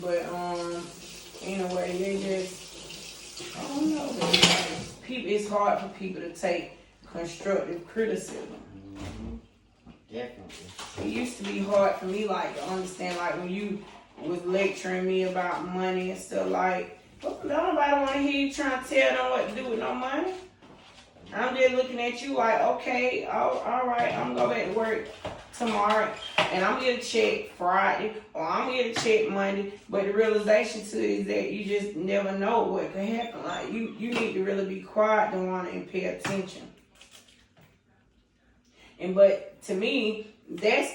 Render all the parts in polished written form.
But anyway, they just I don't know. People, it's hard for people to take constructive criticism. Definitely. It used to be hard for me, like, to understand, like, when you was lecturing me about money and stuff, like, don't nobody want to hear you trying to tell them what to do with no money. I'm just looking at you like, okay, all right, I'm going to go back to work tomorrow, and I'm going to check Friday, or I'm going to check Monday, but the realization too is that you just never know what could happen. Like, you need to really be quiet and pay attention. But to me, that's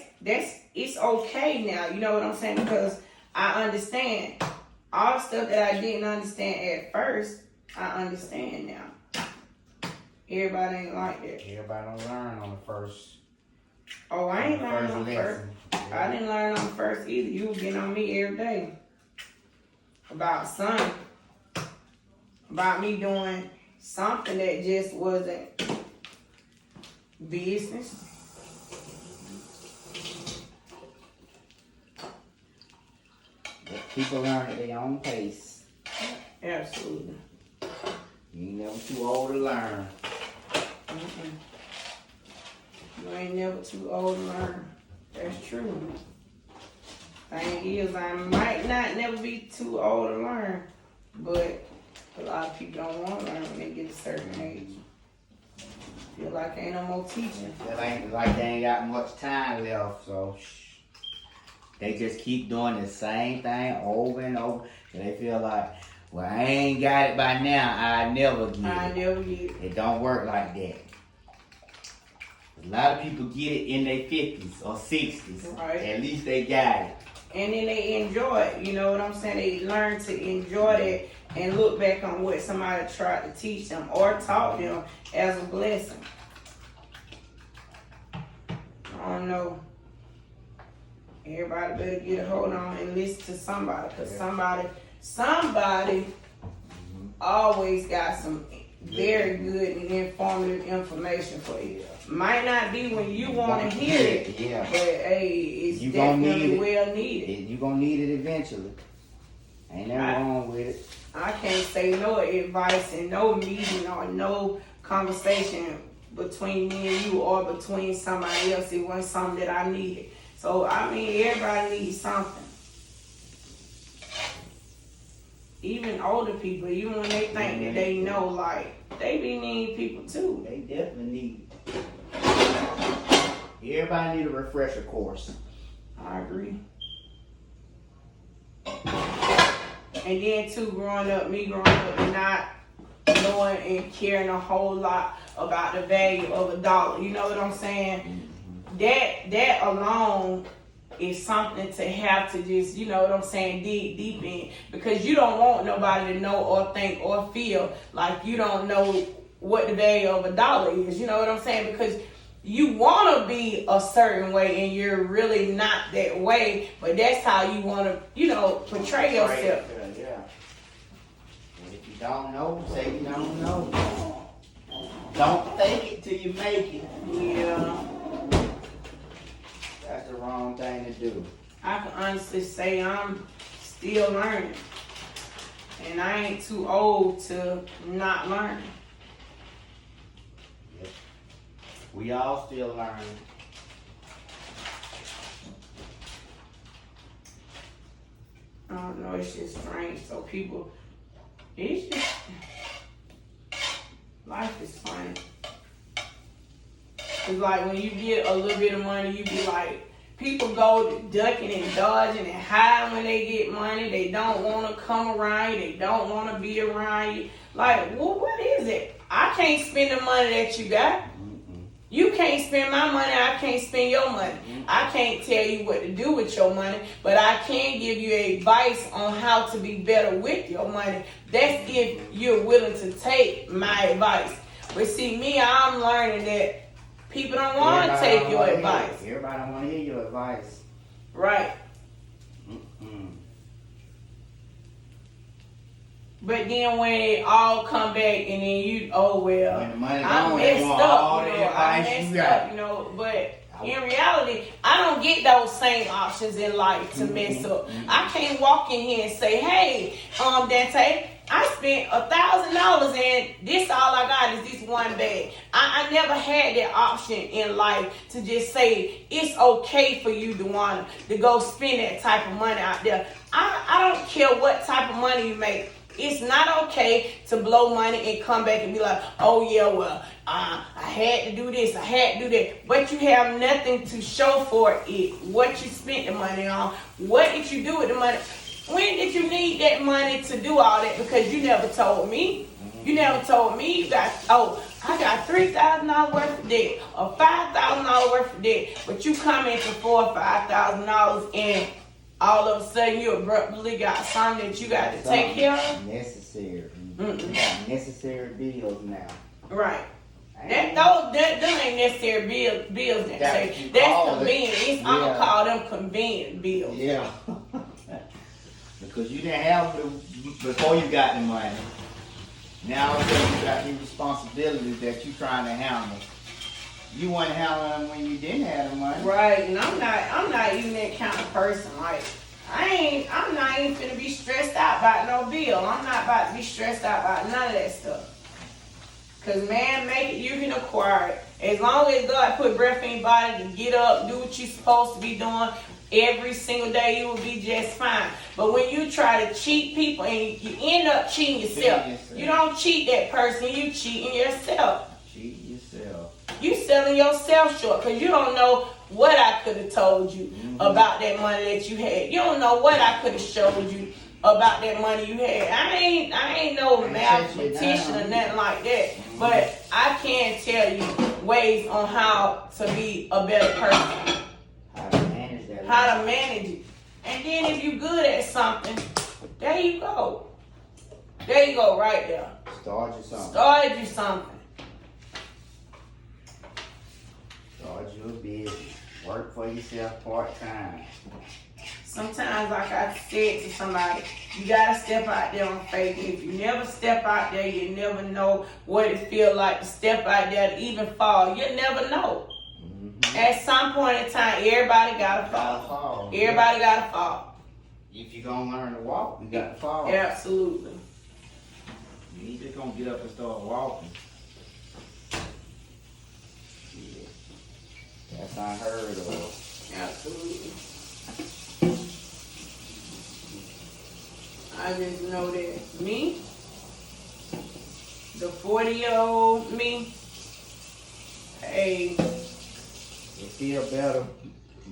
it's okay now. You know what I'm saying? Because I understand all the stuff that I didn't understand at first. I understand now. Everybody ain't like that. Everybody don't learn on the first. Oh, I ain't learning on the first. Yeah. I didn't learn on the first either. You were getting on me every day about something, about me doing something that just wasn't business. People learn at their own pace. Absolutely. You ain't never too old to learn. You ain't never too old to learn. That's true. Thing is, I might not never be too old to learn, but a lot of people don't want to learn when they get a certain age. Feel like ain't no more teaching. Feel like they ain't got much time left, so they just keep doing the same thing over and over. So they feel like, well, I ain't got it by now. I never get it. It don't work like that. A lot of people get it in their 50s or 60s. Right. At least they got it. And then they enjoy it. You know what I'm saying? They learn to enjoy that and look back on what somebody tried to teach them or taught them as a blessing. I don't know. Everybody better get a hold on and listen to somebody, because somebody always got some very good and informative information for you. Might not be when you want to hear it, but hey, it's definitely well needed. You're going to need it eventually. Ain't nothing wrong with it. I can't say no advice and no meeting or no conversation between me and you or between somebody else. It wasn't something that I needed. So, I mean, everybody needs something. Even older people, even when they think that they know, like, they be needing people too. They definitely need it. Everybody need a refresher course. I agree. And then too, growing up and not knowing and caring a whole lot about the value of a dollar. You know what I'm saying? That alone is something to have to just, you know what I'm saying, dig deep in. Because you don't want nobody to know or think or feel like you don't know what the value of a dollar is. You know what I'm saying? Because you want to be a certain way and you're really not that way. But that's how you want to, you know, portray yourself. Yeah. And if you don't know, say you don't know. Don't fake it till you make it. Yeah. That's the wrong thing to do. I can honestly say I'm still learning. And I ain't too old to not learn. Yep. We all still learning. I don't know, it's just strange. So people, it's just, life is funny. It's like when you get a little bit of money, you be like, people go ducking and dodging and hiding when they get money. They don't want to come around you. They don't want to be around you. Like, well, what is it? I can't spend the money that you got. You can't spend my money. I can't spend your money. I can't tell you what to do with your money, but I can give you advice on how to be better with your money. That's if you're willing to take my advice. But see, me, I'm learning that people don't want to take your advice. Everybody don't want to hear your advice. Right. But then when it all come back and then you, oh well, when the money I gone, messed up, you know, I messed up, you know, but In reality, I don't get those same options in life to mess up. I can't walk in here and say, hey, Dante, I spent $1,000 and this all I got is this one bag. I never had that option in life to just say it's okay for you, Dewana, to go spend that type of money out there. I don't care what type of money you make. It's not okay to blow money and come back and be like, oh yeah, well, I had to do this, I had to do that. But you have nothing to show for it. What you spent the money on. What did you do with the money? When did you need that money to do all that? Because you never told me. You never told me you got, I got $3,000 worth of debt or $5,000 worth of debt. But you come in for $4,000 or $5,000 and all of a sudden you abruptly got something that you got to take care of. Necessary. You got necessary bills now. Right. Them ain't necessary bills. That's convenient. I'm gonna call them convenient bills. Yeah. Because you didn't have them before you got the money. Now all of a sudden you got these responsibilities that you're trying to handle. You weren't handling them when you didn't have the money. Right, and I'm not even that kind of person. Like, I'm not even finna be stressed out about no bill. I'm not about to be stressed out about none of that stuff. Cause man, make it, you can acquire it. As long as God put breath in your body to get up, do what you're supposed to be doing every single day, you will be just fine. But when you try to cheat people and you end up cheating yourself. You don't cheat that person, you cheating yourself. Cheat yourself. You selling yourself short because you don't know what I could have told you about that money that you had. You don't know what I could have showed you about that money you had. I ain't no mathematician or nothing like that. But I can tell you ways on how to be a better person. How to manage that. How to manage it. And then if you're good at something, there you go. There you go right there. Start you something. Start you something. Start you a business. Work for yourself part-time. Sometimes, like I said to somebody, you gotta step out there on faith. If you never step out there, you never know what it feels like to step out there to even fall. You never know. At some point in time, everybody gotta fall. Everybody gotta fall. If you're gonna learn to walk, you got to fall. Absolutely. You ain't just gonna get up and start walking. Yeah. That's unheard of. Absolutely. I just know that me, the 40-year-old me, hey. It feel better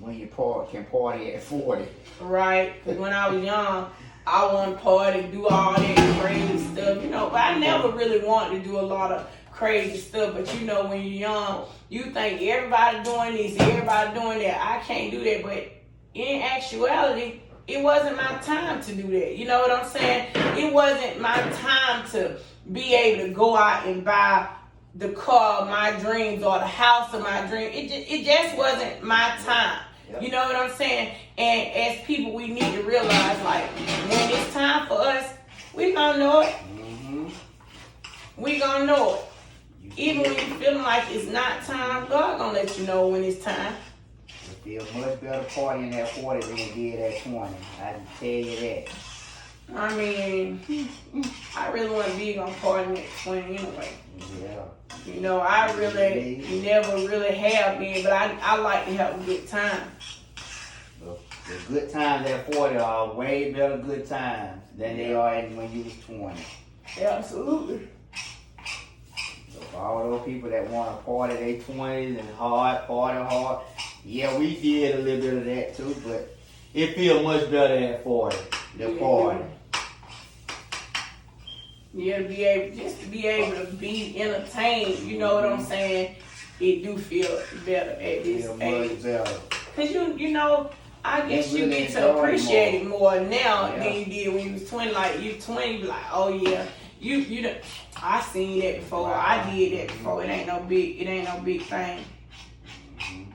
when you can party at 40. Right, because when I was young, I wanted to party, do all that crazy stuff, but I never really wanted to do a lot of crazy stuff. But when you're young, you think everybody doing this, everybody doing that. I can't do that. But in actuality, it wasn't my time to do that. You know what I'm saying? It wasn't my time to be able to go out and buy the car of my dreams or the house of my dreams. It just wasn't my time. Yep. You know what I'm saying? And as people, we need to realize, like, when it's time for us, we gonna know it. We gonna know it. Even when you feeling like it's not time, God gonna let you know when it's time. It feels much better partying at 40 than it did at 20. I can tell you that. I mean, I really wasn't big on partying at 20 anyway. Yeah. I really never really have been, but I like to have a good time. The good times at 40 are way better good times than they are when you was 20. Absolutely. So for all those people that want to party their 20s and party hard, yeah, we did a little bit of that too, but it feels much better at 40, the party. Yeah, to be able to be entertained, you know what I'm saying? It do feel better at this age. Because I guess you get to appreciate it more now than you did when you was 20. Like you 20, you be like, oh yeah, you I seen that before. Right. I did that before. It ain't no big thing. You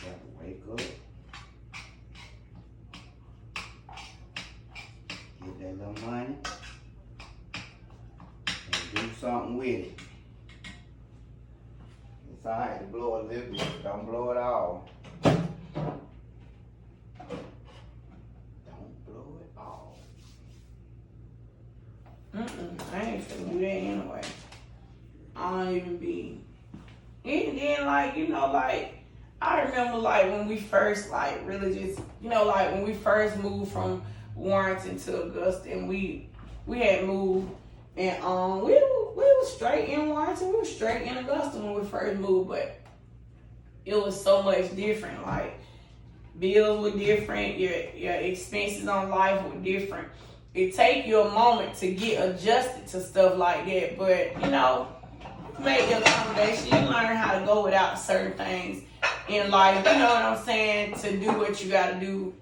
got to wake up. Get that little money and do something with it. It's alright to blow a little bit. Don't blow it all. Don't blow it all. I ain't finna do that anyway. I don't even be. And then, like, you know, like, I remember, like, when we first, like, really just, you know, like, when we first moved from Warrenton to Augusta, and we had moved, and we was straight in Warrenton, we was straight in Augusta when we first moved, but it was so much different. Like, bills were different, your expenses on life were different. It take you a moment to get adjusted to stuff like that, but, you know, make the accommodation. You learn how to go without certain things in life, you know what I'm saying, to do what you gotta do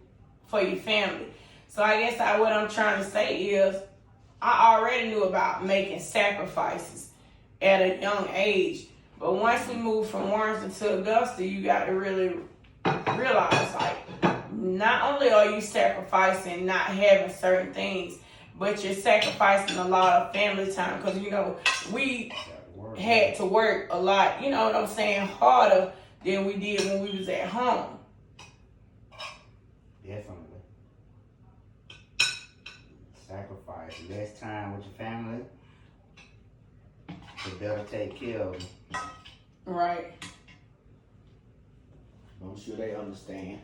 for your family. So I guess what I'm trying to say is, I already knew about making sacrifices at a young age. But once we moved from Warrenton to Augusta, you got to really realize, like, not only are you sacrificing not having certain things, but you're sacrificing a lot of family time. Because, you know, we had to work a lot, you know what I'm saying, harder than we did when we was at home. Definitely. Sacrifice less time with your family to better take care of them. Right. I'm sure they understand.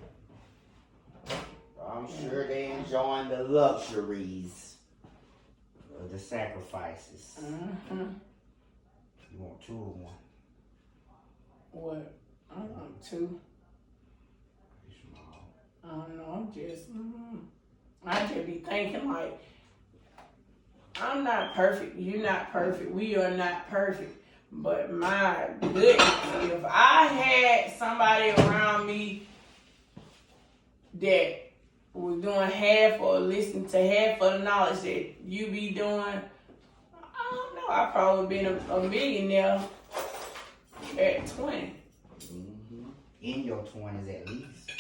I'm sure they enjoying the luxuries of the sacrifices. Mm-hmm. You want 2 or 1? What? I want 2. I don't know. I just be thinking, like, I'm not perfect. You're not perfect. We are not perfect. But my goodness, if I had somebody around me that was doing half or listening to half of the knowledge that you be doing, I don't know. I probably been a millionaire at 20. Mm-hmm. In your 20s at least.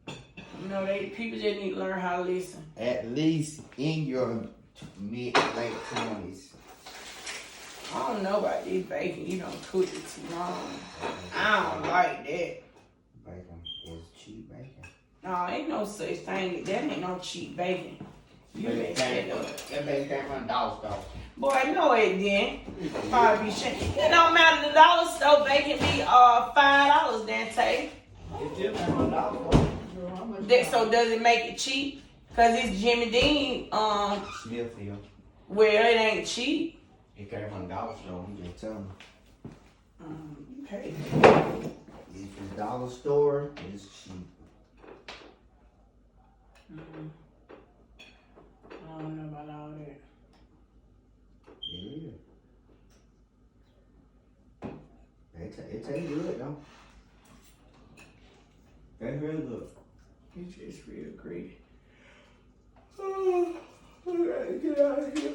You know, people just need to learn how to listen. At least in your late 20s. I don't know about this bacon. You don't cook it too long. I don't like that. Bacon is cheap bacon. No, ain't no such thing. That ain't no cheap bacon. You messed that up. That bacon came from the dollar store. Boy, no it didn't. Probably be shit. It don't matter. The dollar store bacon be $5, Dante. It's just from the dollar store. So does it make it cheap? Cause it's Jimmy Dean. Smithfield. Well, it ain't cheap. It came from the dollar store. You just tell them. Okay. If it's dollar store, it's cheap. I don't know about all that. Yeah. It tastes good though. That's really good. It's just real greedy. Oh, I gotta get out of here.